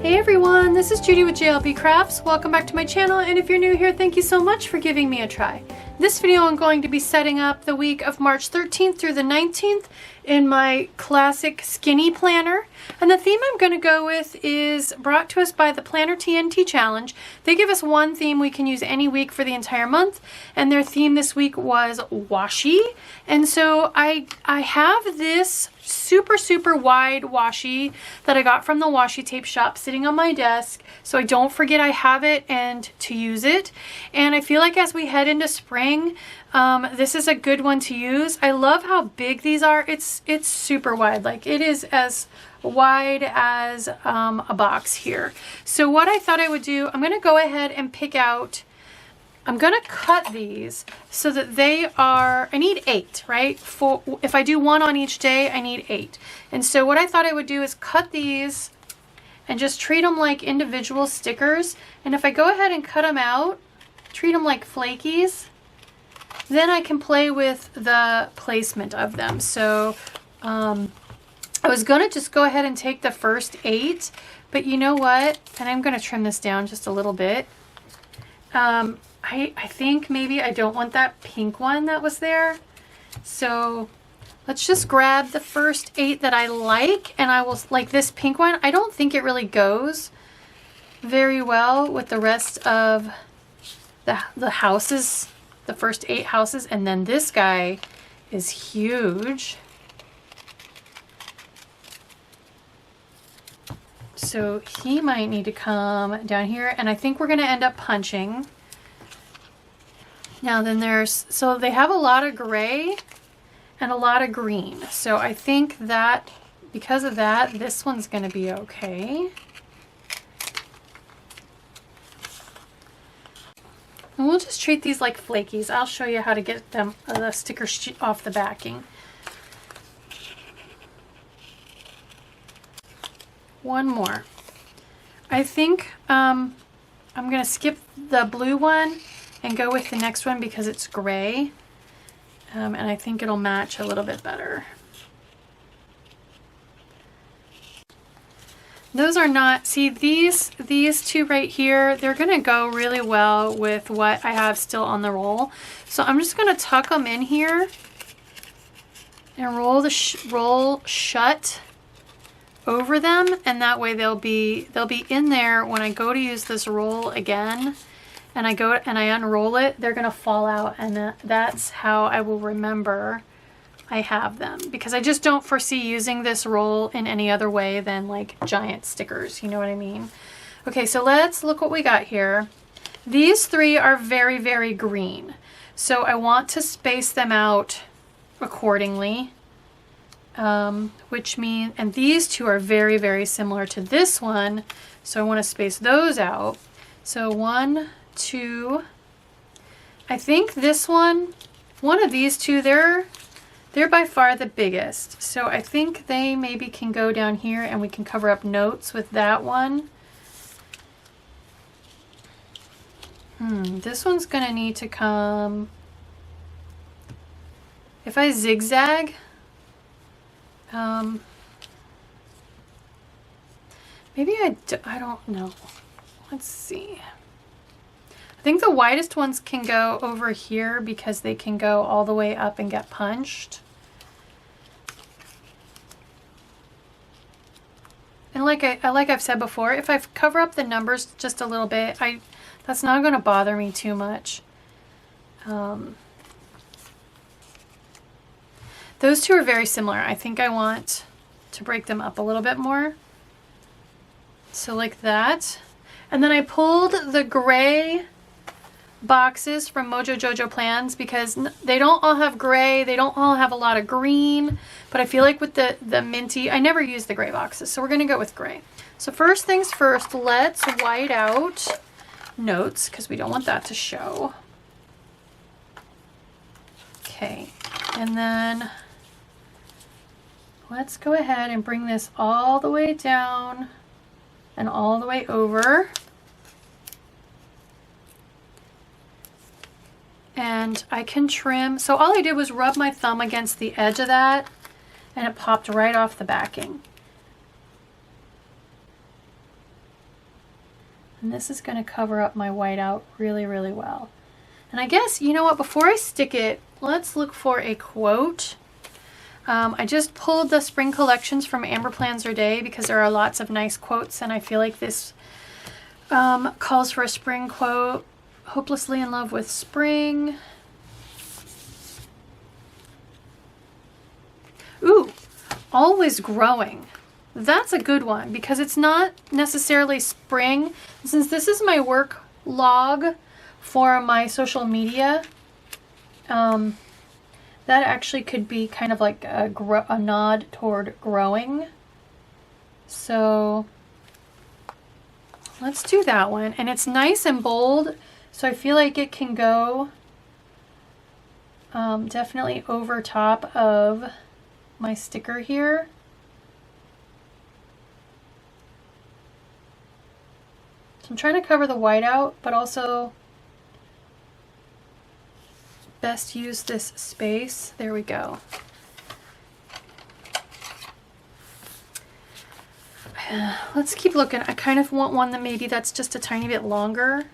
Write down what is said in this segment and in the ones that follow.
Hey everyone, this is Judi with JLBCrafts. Welcome back to my channel, and if you're new here, thank you so much for giving me a try. This video I'm going to be setting up the week of March 13th through the 19th in my classic skinny planner. And the theme I'm going to go with is brought to us by the Planner TNT Challenge. They give us one theme we can use any week for the entire month, and their theme this week was washi. And so I have this super wide washi that I got from the Washi Tape Shop sitting on my desk, so I don't forget I have it and to use it. And I feel like as we head into spring, this is a good one to use. I love how big these are. It's super wide, like it is as wide as a box here. So what I thought I would do, I'm gonna go ahead and pick out, I'm gonna cut these so that they are, I need 8, right? If I do one on each day, I need 8. And so what I thought I would do is cut these and just treat them like individual stickers. And if I go ahead and cut them out, treat them like flakies, then I can play with the placement of them. So I was gonna just go ahead and take the first 8, but you know what? And I'm gonna trim this down just a little bit. I think maybe I don't want that pink one that was there. So let's just grab the first 8 that I like, and I will, like this pink one, I don't think it really goes very well with the rest of the houses, the first 8 houses, and then this guy is huge. So he might need to come down here, and I think we're gonna end up punching. Now then so they have a lot of gray and a lot of green. So I think that because of that, this one's gonna be okay. And we'll just treat these like flakies. I'll show you how to get them the sticker off the backing. One more. I think I'm gonna skip the blue one and go with the next one because it's gray, and I think it'll match a little bit better. Those are not, see these two right here, they're gonna go really well with what I have still on the roll. So I'm just gonna tuck them in here and roll the roll shut over them, and that way they'll be in there when I go to use this roll again, and I go and I unroll it, they're gonna fall out, and that's how I will remember I have them, because I just don't foresee using this roll in any other way than like giant stickers, you know what I mean? Okay, so let's look what we got here. These 3 are very green, so I want to space them out accordingly, which means, and these 2 are very similar to this one, so I want to space those out. So 1, 2, I think this one of these 2, they're by far the biggest, so I think they maybe can go down here and we can cover up notes with that one. This one's gonna need to come, if I zigzag, maybe I don't know. Let's see. I think the widest ones can go over here because they can go all the way up and get punched. And like I've said before, if I cover up the numbers just a little bit, that's not going to bother me too much. Those 2 are very similar. I think I want to break them up a little bit more. So like that. And then I pulled the gray boxes from Mojo Jojo Plans because they don't all have gray, they don't all have a lot of green, but I feel like with the minty, I never use the gray boxes, so we're gonna go with gray. So first things first, let's white out notes because we don't want that to show. Okay, and then let's go ahead and bring this all the way down and all the way over. And I can trim, so all I did was rub my thumb against the edge of that and it popped right off the backing. And this is going to cover up my whiteout really, really well. And I guess, you know what, before I stick it, let's look for a quote. I just pulled the spring collections from Amber Plans Her Day because there are lots of nice quotes, and I feel like this calls for a spring quote. Hopelessly in love with spring. Ooh, always growing. That's a good one because it's not necessarily spring. Since this is my work log for my social media, that actually could be kind of like a nod toward growing. So let's do that one. And it's nice and bold, so I feel like it can go definitely over top of my sticker here. So I'm trying to cover the whiteout, but also best use this space. There we go. Let's keep looking. I kind of want one that maybe that's just a tiny bit longer.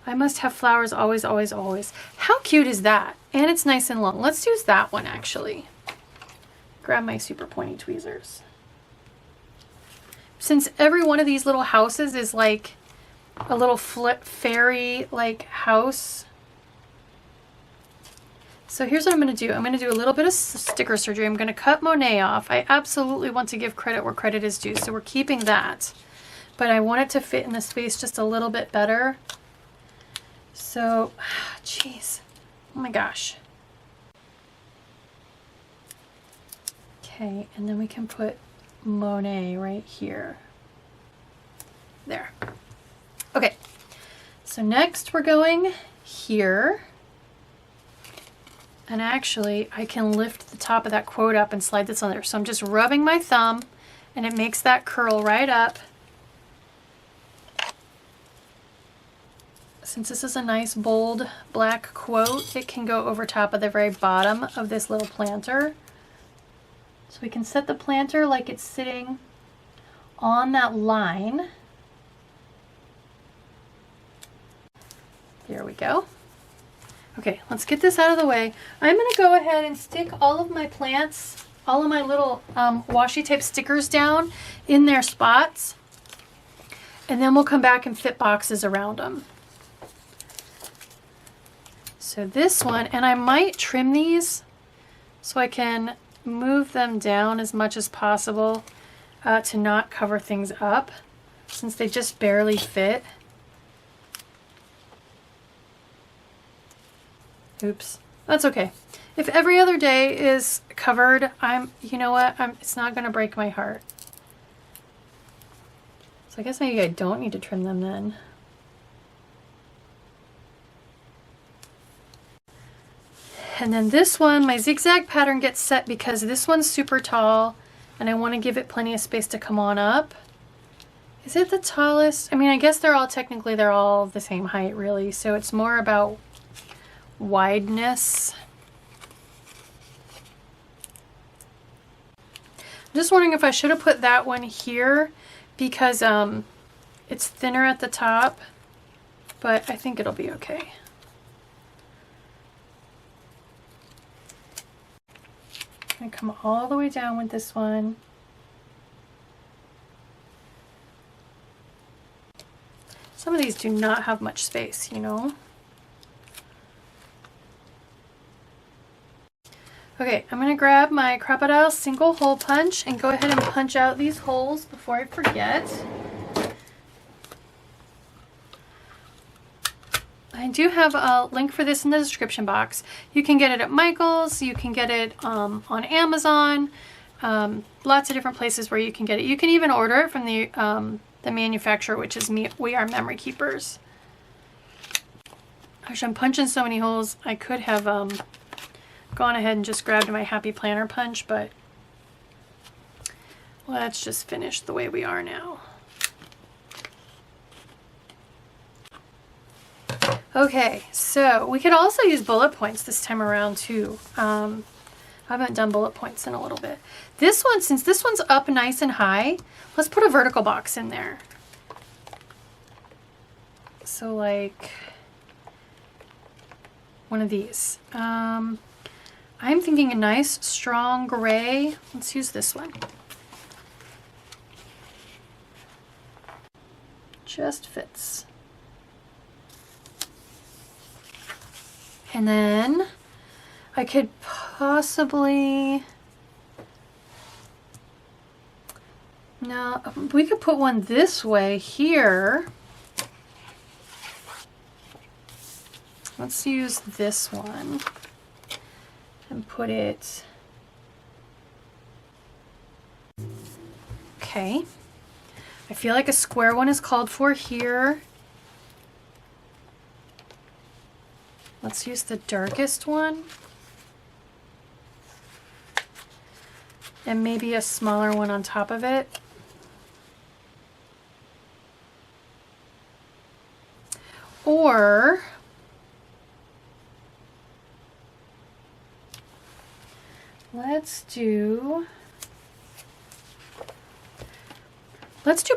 I must have flowers always, always, always. How cute is that? And it's nice and long. Let's use that one actually. Grab my super pointy tweezers. Since every one of these little houses is like a little flip fairy like house. So here's what I'm going to do. I'm going to do a little bit of sticker surgery. I'm going to cut Monet off. I absolutely want to give credit where credit is due, so we're keeping that. But I want it to fit in the space just a little bit better. So, jeez. Oh my gosh. Okay, and then we can put Monet right here. There. Okay, so next we're going here. And actually, I can lift the top of that quote up and slide this on there. So I'm just rubbing my thumb, and it makes that curl right up. Since this is a nice, bold, black quote, it can go over top of the very bottom of this little planter. So we can set the planter like it's sitting on that line. There we go. Okay, let's get this out of the way. I'm going to go ahead and stick all of my plants, all of my little washi tape stickers down in their spots. And then we'll come back and fit boxes around them. So this one, and I might trim these so I can move them down as much as possible to not cover things up, since they just barely fit. Oops, that's okay. If every other day is covered, you know what, it's not going to break my heart. So I guess maybe I don't need to trim them then. And then this one, my zigzag pattern gets set because this one's super tall and I want to give it plenty of space to come on up. Is it the tallest? I mean, I guess they're all the same height really, so it's more about wideness. I'm just wondering if I should have put that one here because it's thinner at the top, but I think it'll be okay. I'm going to come all the way down with this one. Some of these do not have much space, you know. Okay, I'm going to grab my Crop-A-Dile single hole punch and go ahead and punch out these holes before I forget. I do have a link for this in the description box. You can get it at Michael's, you can get it on Amazon, lots of different places where you can get it. You can even order it from the manufacturer, which is We Are Memory Keepers. Gosh, I'm punching so many holes. I could have gone ahead and just grabbed my Happy Planner punch, but let's just finish the way we are now. Okay, so we could also use bullet points this time around too. I'm I haven't done bullet points in a little bit. This one, since this one's up nice and high, let's put a vertical box in there. So like one of these. I'm thinking a nice strong gray. Let's use this one. Just fits. And then I could possibly, no, we could put one this way here. Let's use this one and put it, okay. I feel like a square one is called for here. Let's use the darkest one. And maybe a smaller one on top of it. Or let's do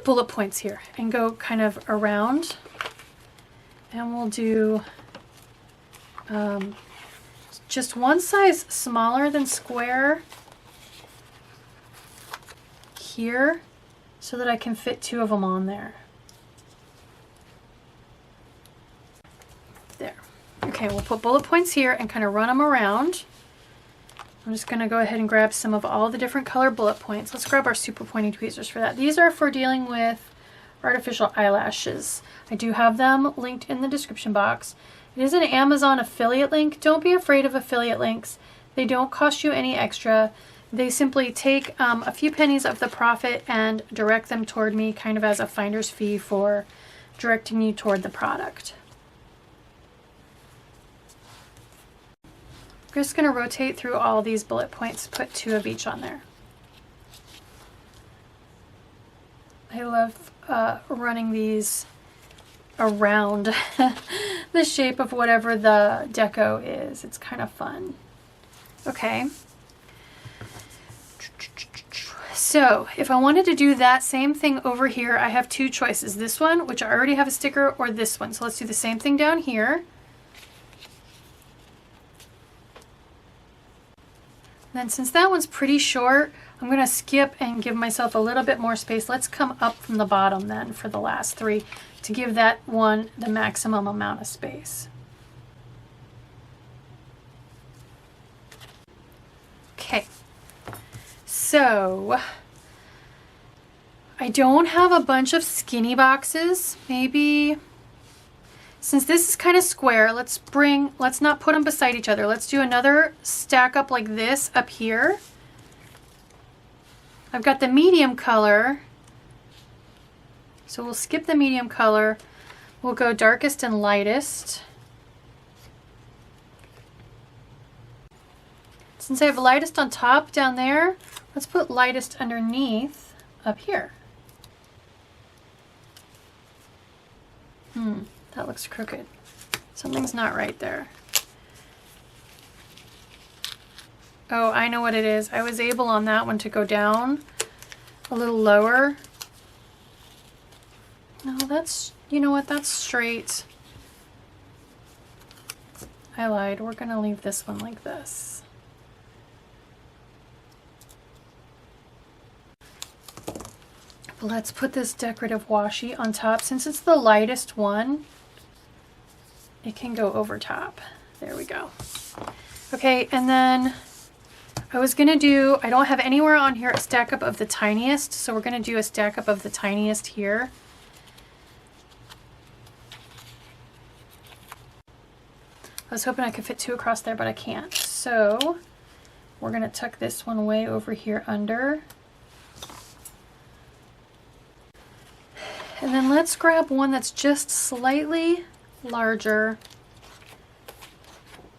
bullet points here and go kind of around, and we'll do just one size smaller than square here so that I can fit 2 of them on there. There. Okay, we'll put bullet points here and kind of run them around. I'm just going to go ahead and grab some of all the different color bullet points. Let's grab our super pointy tweezers for that. These are for dealing with artificial eyelashes. I do have them linked in the description box. It is an Amazon affiliate link. Don't be afraid of affiliate links. They don't cost you any extra. They simply take a few pennies of the profit and direct them toward me, kind of as a finder's fee for directing you toward the product. I'm just going to rotate through all these bullet points, put 2 of each on there. I love running these around the shape of whatever the deco is. It's kind of fun. Okay. So if I wanted to do that same thing over here, I have 2 choices. This one, which I already have a sticker, or this one. So let's do the same thing down here. Then since that one's pretty short, I'm going to skip and give myself a little bit more space. Let's come up from the bottom then for the last 3 to give that one the maximum amount of space. Okay, so I don't have a bunch of skinny boxes. Maybe, since this is kind of square, let's not put them beside each other. Let's do another stack up like this up here. I've got the medium color, so we'll skip the medium color. We'll go darkest and lightest. Since I have lightest on top down there, let's put lightest underneath up here. That looks crooked. Something's not right there. Oh, I know what it is. I was able on that one to go down a little lower. No, that's, you know what, that's straight. I lied. We're gonna leave this one like this. Let's put this decorative washi on top. Since it's the lightest one, it can go over top. There we go. Okay, and then I was gonna do, I don't have anywhere on here a stack up of the tiniest, so we're gonna do a stack up of the tiniest here. I was hoping I could fit 2 across there, but I can't. So we're gonna tuck this one way over here under. And then let's grab one that's just slightly larger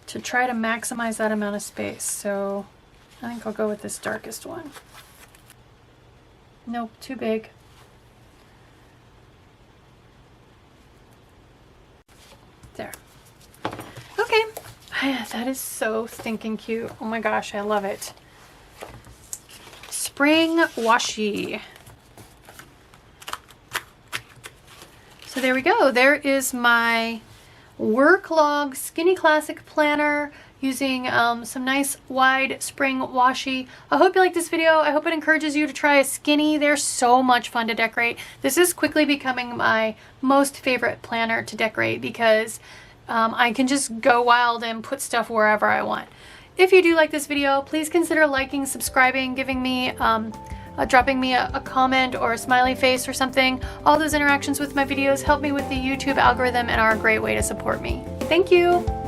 to try to maximize that amount of space. So I think I'll go with this darkest one. Nope, too big. There. Okay, that is so stinking cute. Oh my gosh, I love it. Spring washi. So there we go. There is my work log skinny classic planner using some nice wide spring washi. I hope you like this video. I hope it encourages you to try a skinny. They're so much fun to decorate. This is quickly becoming my most favorite planner to decorate because I can just go wild and put stuff wherever I want. If you do like this video, please consider liking, subscribing, giving me dropping me a comment or a smiley face or something. All those interactions with my videos help me with the YouTube algorithm and are a great way to support me. Thank you!